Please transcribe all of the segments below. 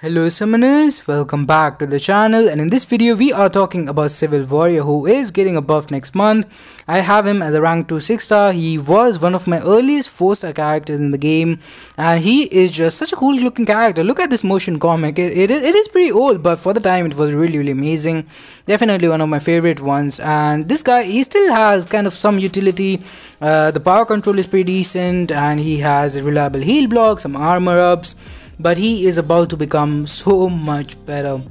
Hello summoners, welcome back to the channel, and in this video we are talking about Civil Warrior, who is getting a buff next month. I have him as a rank 2 6-star. He was one of my earliest 4-star characters in the game, and he is just such a cool looking character. Look at this motion comic. It is pretty old, but for the time it was really amazing. Definitely one of my favorite ones. And this guy, he still has kind of some utility. The power control is pretty decent, and he has a reliable heal block, some armor ups, but he is about to become so much better,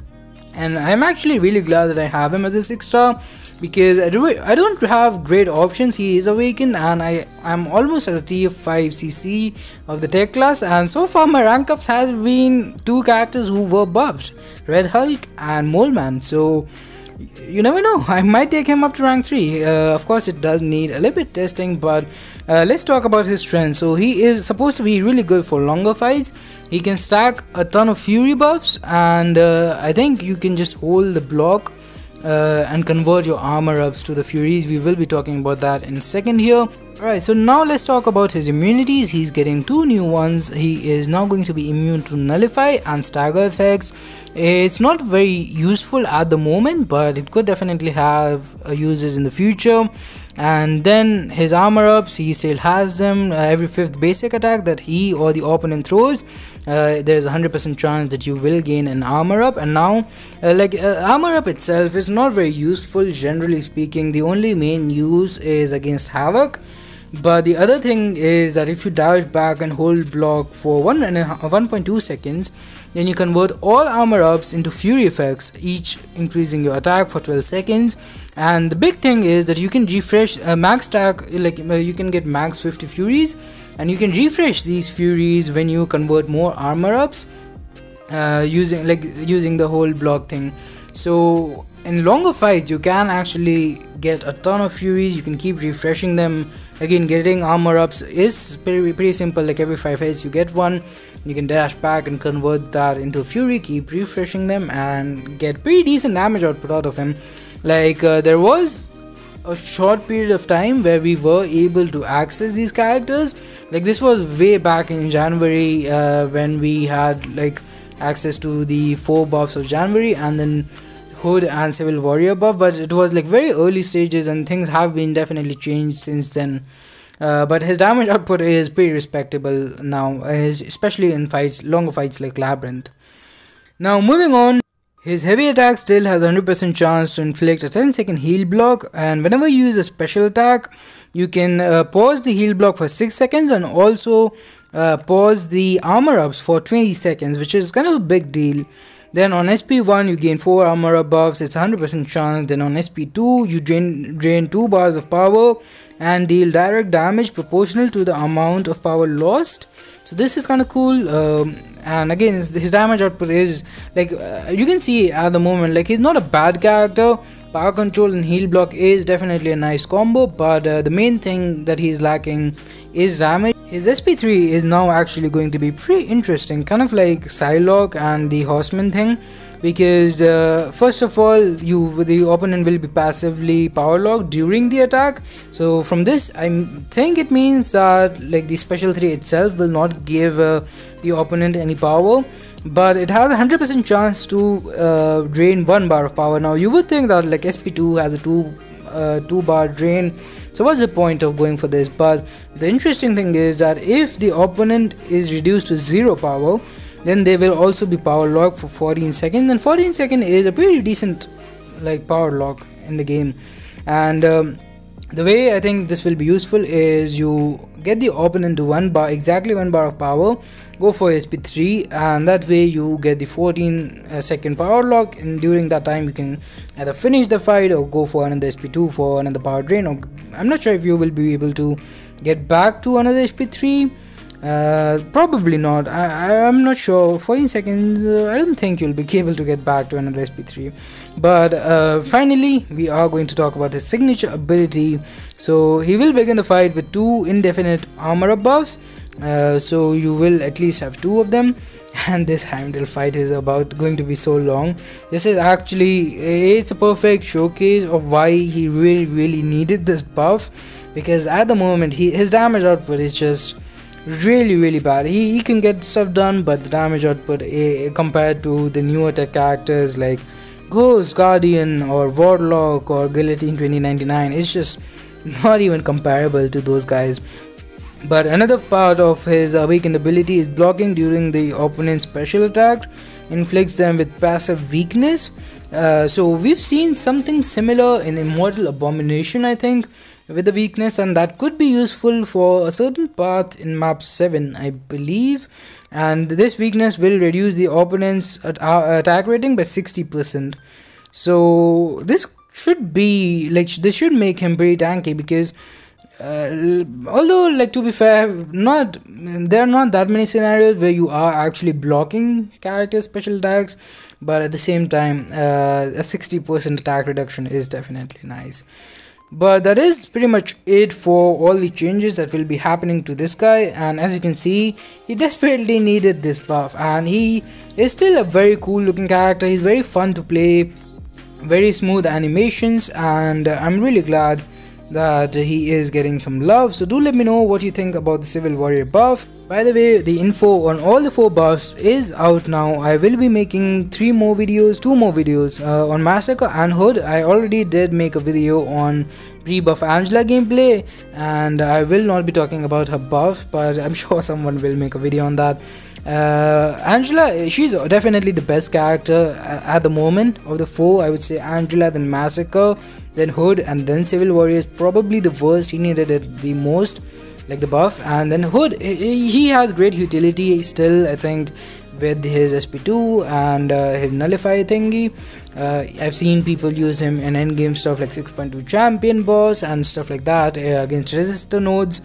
and I'm actually really glad that I have him as a 6-star, because I don't have great options. He is awakened, and I'm almost at a tier 5 CC of the tech class, and so far my rank ups has been 2 characters who were buffed, Red Hulk and Mole Man. So you never know, I might take him up to rank 3. Of course it does need a little bit testing, but let's talk about his strength. So he is supposed to be really good for longer fights. He can stack a ton of fury buffs, and I think you can just hold the block and convert your armor ups to the furies. We will be talking about that in a second here. Alright, so now let's talk about his immunities. He's getting 2 new ones. He is now going to be immune to nullify and stagger effects. It's not very useful at the moment, but it could definitely have uses in the future. And then his armor ups, he still has them. Every 5th basic attack that he or the opponent throws, there's a 100% chance that you will gain an armor up. And now armor up itself is not very useful, generally speaking. The only main use is against Havoc. But the other thing is that if you dash back and hold block for 1.2 seconds, then you convert all armor ups into fury effects, each increasing your attack for 12 seconds. And the big thing is that you can refresh max stack, you can get max 50 furies, and you can refresh these furies when you convert more armor ups using the whole block thing. So in longer fights you can actually get a ton of furies. You can keep refreshing them. Again, getting armor ups is pretty simple. Like every 5 hits you get one. You can dash back and convert that into fury, keep refreshing them, and get pretty decent damage output out of him. There was a short period of time where we were able to access these characters. This was way back in January, when we had access to the 4 buffs of January, and then Hood and Civil Warrior buff, but it was very early stages, and things have been definitely changed since then. But his damage output is pretty respectable now, especially in longer fights like Labyrinth. Now moving on, his heavy attack still has a 100% chance to inflict a 10-second heal block, and whenever you use a special attack, you can pause the heal block for 6 seconds and also pause the armor ups for 20 seconds, which is kind of a big deal. Then on SP1 you gain 4 armor up buffs, it's 100% chance. Then on SP2 you drain 2 bars of power and deal direct damage proportional to the amount of power lost. So this is kind of cool. And again, his damage output is you can see at the moment, he's not a bad character. Power control and heal block is definitely a nice combo, but the main thing that he's lacking is damage. His SP3 is now actually going to be pretty interesting, kind of like Psylocke and the Horseman thing, because first of all, the opponent will be passively power locked during the attack. So from this, I think it means that the special 3 itself will not give the opponent any power, but it has a 100% chance to drain 1 bar of power. Now you would think that SP2 has a 2 bar drain, so what's the point of going for this? But the interesting thing is that if the opponent is reduced to 0 power, then they will also be power locked for 14 seconds, and 14 seconds is a pretty decent power lock in the game. And the way I think this will be useful is you get the opponent to exactly 1 bar of power, go for SP3, and that way you get the 14-second power lock, and during that time you can either finish the fight or go for another SP2 for another power drain, or I'm not sure if you will be able to get back to another SP3. Probably not. I'm not sure. 14 seconds, I don't think you'll be able to get back to another SP3. But finally we are going to talk about his signature ability. So he will begin the fight with 2 indefinite armor up buffs, so you will at least have 2 of them, and this Heimdall fight is going to be so long. This is actually, it's a perfect showcase of why he really needed this buff, because at the moment his damage output is just really bad. He can get stuff done, but the damage output compared to the newer tech characters like Ghost, Guardian or Warlock or Guillotine 2099 is just not even comparable to those guys. But another part of his awakened ability is blocking during the opponent's special attack, inflicts them with passive weakness. So we've seen something similar in Immortal Abomination, I think, with the weakness, and that could be useful for a certain path in map 7, I believe. And this weakness will reduce the opponent's attack rating by 60%. So this should be like, this should make him pretty tanky, because although, like, to be fair, there are not that many scenarios where you are actually blocking character special attacks, but at the same time a 60% attack reduction is definitely nice. But that is pretty much it for all the changes that will be happening to this guy. And as you can see, he desperately needed this buff, and he is still a very cool looking character. He's very fun to play, very smooth animations, and I'm really glad that he is getting some love. So do let me know what you think about the Civil Warrior buff. By the way, the info on all the 4 buffs is out now. I will be making 2 more videos on Massacre and Hood. I already did make a video on pre-buff Angela gameplay, and I will not be talking about her buff, but I'm sure someone will make a video on that. Angela, she's definitely the best character at the moment of the 4. I would say Angela, then Massacre, then Hood, and then Civil Warrior is probably the worst. He needed it the most, like the buff. And then Hood, he has great utility still, I think, with his SP2 and his nullify thingy. I've seen people use him in endgame stuff like 6.2 champion boss and stuff like that against resistor nodes.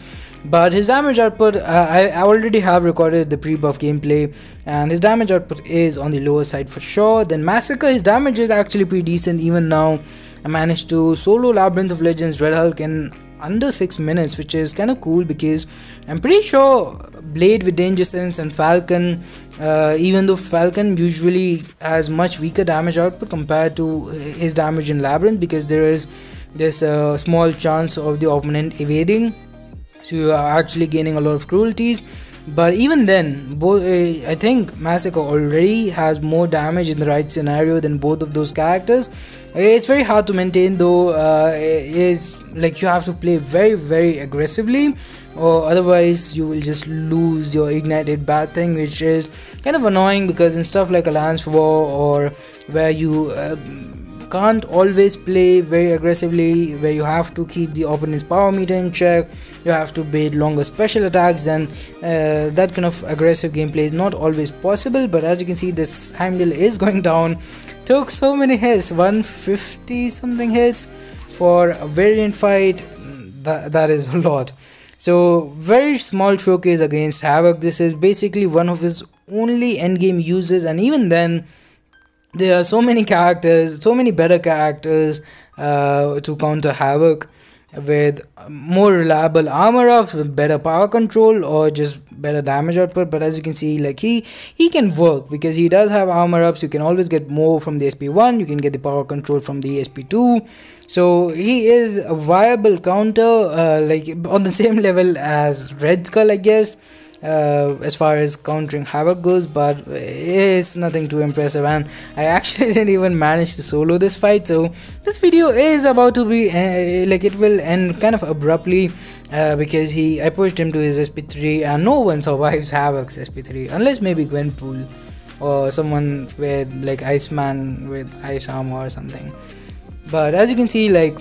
But his damage output, I already have recorded the pre-buff gameplay, and his damage output is on the lower side for sure. Then Massacre, his damage is actually pretty decent even now. I managed to solo Labyrinth of Legends Red Hulk in under 6 minutes, which is kind of cool, because I'm pretty sure Blade with Danger Sense and Falcon, even though Falcon usually has much weaker damage output compared to his damage in Labyrinth, because there is this small chance of the opponent evading, so you are actually gaining a lot of cruelties. But even then, I think Massacre already has more damage in the right scenario than both of those characters. It's very hard to maintain though. It's like you have to play very aggressively, or otherwise you will just lose your ignited bat thing, which is kind of annoying, because in stuff like Alliance War, or where you can't always play very aggressively, where you have to keep the opponent's power meter in check, you have to bait longer special attacks, then that kind of aggressive gameplay is not always possible. But as you can see, this Heimdall is going down. Took so many hits, 150 something hits for a variant fight. That is a lot. So very small showcase against Havoc. This is basically one of his only endgame uses, and even then there are so many characters, so many better characters to counter Havoc, with more reliable armor up, with better power control, or just better damage output. But as you can see, like he can work, because he does have armor ups. You can always get more from the SP1, you can get the power control from the SP2, so he is a viable counter, like on the same level as Red Skull, I guess, as far as countering Havoc goes. But it's nothing too impressive, and I actually didn't even manage to solo this fight. So this video is about to be like, it will end kind of abruptly, because I pushed him to his SP3, and no one survives Havoc's SP3 unless maybe Gwenpool or someone with like Iceman with ice armor or something. But as you can see, like,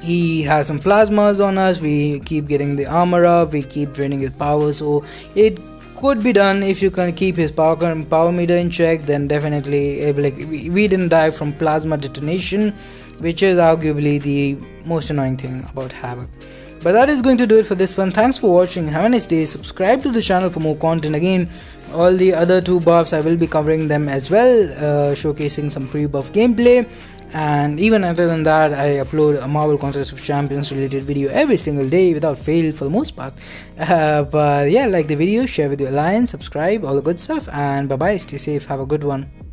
he has some plasmas on us, we keep getting the armor up, we keep draining his power, so it could be done if you can keep his power meter in check. Then definitely, like, we didn't die from plasma detonation, which is arguably the most annoying thing about Havoc. But that is going to do it for this one. Thanks for watching, have a nice day, subscribe to the channel for more content. Again, all the other 2 buffs, I will be covering them as well, showcasing some pre-buff gameplay. And even other than that, I upload a Marvel Contest of Champions related video every single day without fail for the most part. But yeah, like the video, share with your alliance, subscribe, all the good stuff, and bye bye, stay safe, have a good one.